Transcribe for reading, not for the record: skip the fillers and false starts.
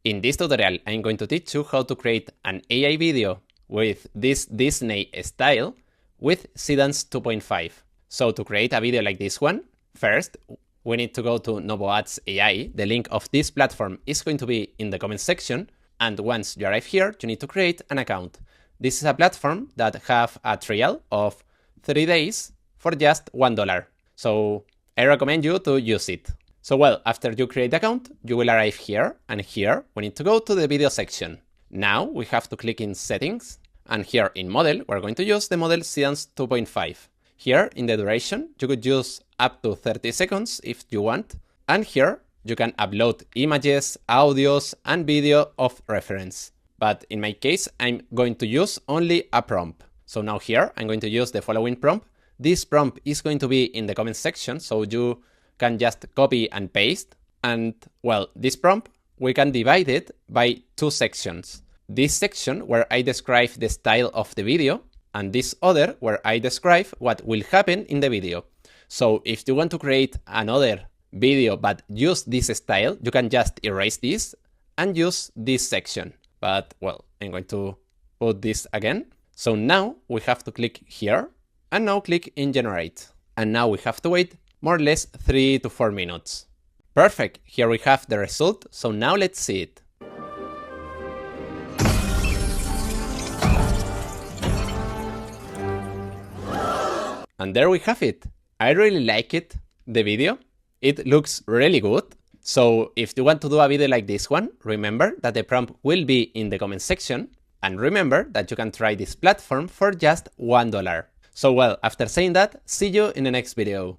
In this tutorial, I'm going to teach you how to create an AI video with this Disney style with Seedance 2.5. So to create a video like this one, first, we need to go to NovoAds AI. The link of this platform is going to be in the comment section. And once you arrive here, you need to create an account. This is a platform that have a trial of 3 days for just $1. So I recommend you to use it. So well, after you create the account, you will arrive here, and here we need to go to the video section. Now we have to click in settings, and here in model, we're going to use the model Seedance 2.5. Here in the duration, you could use up to 30 seconds if you want, and here you can upload images, audios, and video of reference. But in my case, I'm going to use only a prompt. So now here, I'm going to use the following prompt. This prompt is going to be in the comment section, so you can just copy and paste. And well, this prompt, we can divide it by 2 sections. This section where I describe the style of the video, and this other where I describe what will happen in the video. So if you want to create another video but use this style, you can just erase this and use this section. But well, I'm going to put this again. So now we have to click here, and now click in generate. And now we have to wait more or less 3 to 4 minutes. Perfect, here we have the result, so now let's see it. And there we have it. I really like it, the video. It looks really good. So if you want to do a video like this one, remember that the prompt will be in the comment section. And remember that you can try this platform for just $1. So well, after saying that, see you in the next video.